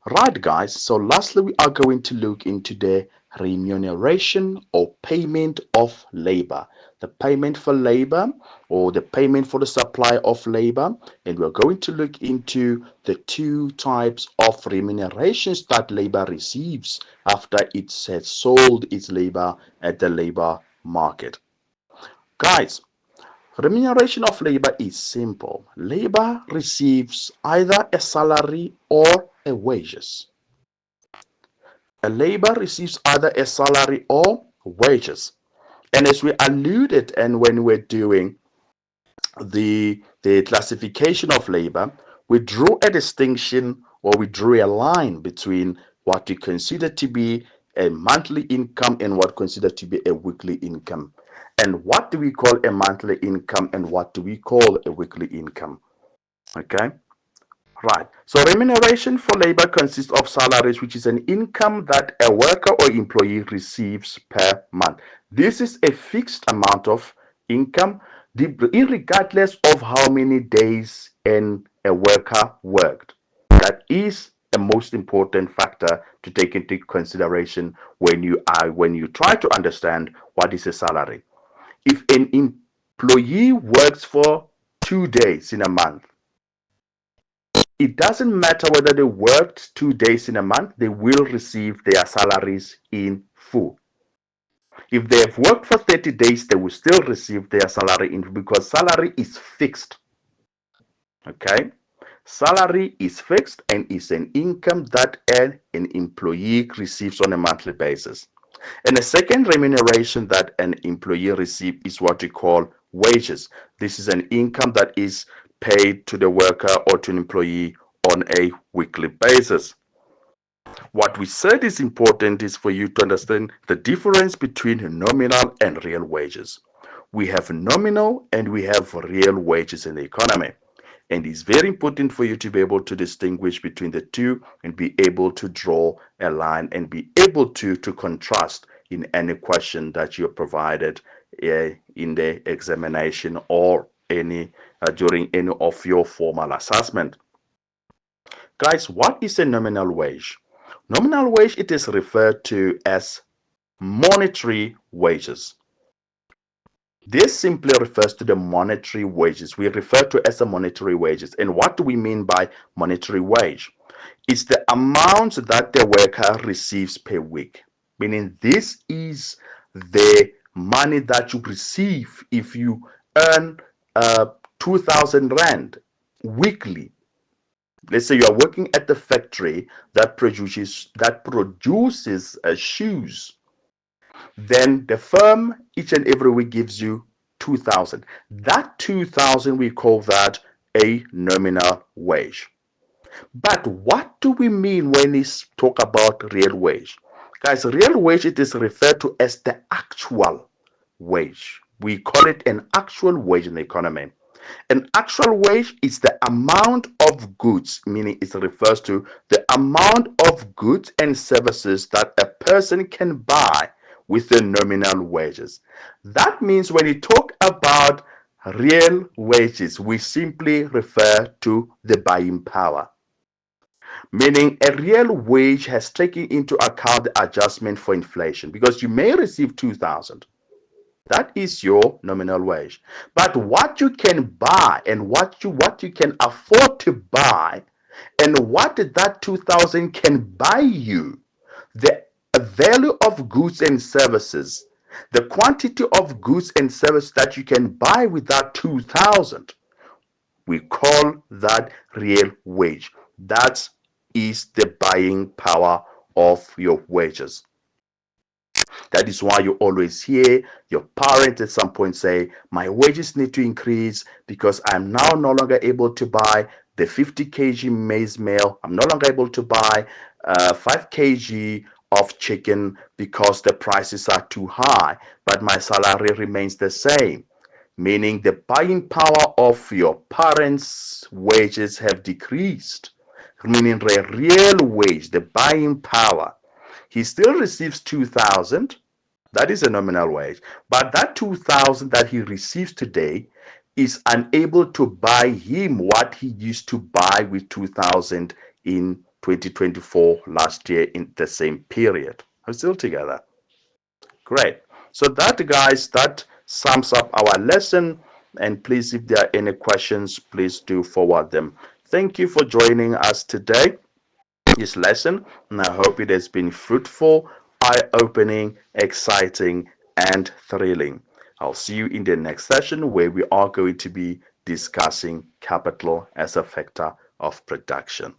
Right, guys. So, lastly, we are going to look into the remuneration or payment of labor. The payment for labor or the payment for the supply of labor. And we're going to look into the two types of remunerations that labor receives after it has sold its labor at the labor market. Guys, remuneration of labor is simple. Labor receives either a salary or a wages. A labor receives either a salary or wages. And as we alluded and when we're doing the classification of labor, we drew a distinction or we drew a line between what we consider to be a monthly income and what considered to be a weekly income. And what do we call a monthly income and what do we call a weekly income? Okay. Right. So remuneration for labor consists of salaries, which is an income that a worker or employee receives per month. This is a fixed amount of income, regardless of how many days a worker worked. That is a most important factor to take into consideration when you try to understand what is a salary. If an employee works for 2 days in a month, it doesn't matter whether they worked 2 days in a month, they will receive their salaries in full. If they have worked for 30 days, they will still receive their salary in full because salary is fixed. Okay? Salary is fixed and is an income that an employee receives on a monthly basis. And the second remuneration that an employee receives is what we call wages. This is an income that is paid to the worker or to an employee on a weekly basis. What we said is important is for you to understand the difference between nominal and real wages. We have nominal and we have real wages in the economy. And it's very important for you to be able to distinguish between the two and be able to draw a line and be able to contrast in any question that you're provided in the examination or any during any of your formal assessment. Guys, what is a nominal wage? Nominal wage, it is referred to as monetary wages. This simply refers to the monetary wages. We refer to as the monetary wages. And what do we mean by monetary wage? It's the amount that the worker receives per week. Meaning this is the money that you receive if you earn 2,000 rand weekly. Let's say you are working at the factory that produces shoes, then the firm each and every week gives you 2,000. That 2,000 we call that a nominal wage. But what do we mean when we talk about real wage? Guys, real wage, it is referred to as the actual wage. We call it an actual wage in the economy. An actual wage is the amount of goods, meaning it refers to the amount of goods and services that a person can buy with the nominal wages. That means when you talk about real wages, we simply refer to the buying power. Meaning a real wage has taken into account the adjustment for inflation because you may receive 2,000. That is your nominal wage. But what you can buy and what you can afford to buy and what that 2,000 can buy you, the value of goods and services, the quantity of goods and services that you can buy with that 2,000, we call that real wage. That is the buying power of your wages. That is why you always hear your parents at some point say, my wages need to increase because I'm now no longer able to buy the 50 kg maize meal. I'm no longer able to buy 5 kg of chicken because the prices are too high, but my salary remains the same. Meaning the buying power of your parents' wages have decreased. Meaning the real wage, the buying power, he still receives 2,000. That is a nominal wage. But that 2,000 that he receives today is unable to buy him what he used to buy with 2,000 in 2024 last year in the same period. I'm still together. Great. So that, guys, that sums up our lesson. And please, if there are any questions, please do forward them. Thank you for joining us today, this lesson, and I hope it has been fruitful, eye-opening, exciting, and thrilling. I'll see you in the next session where we are going to be discussing capital as a factor of production.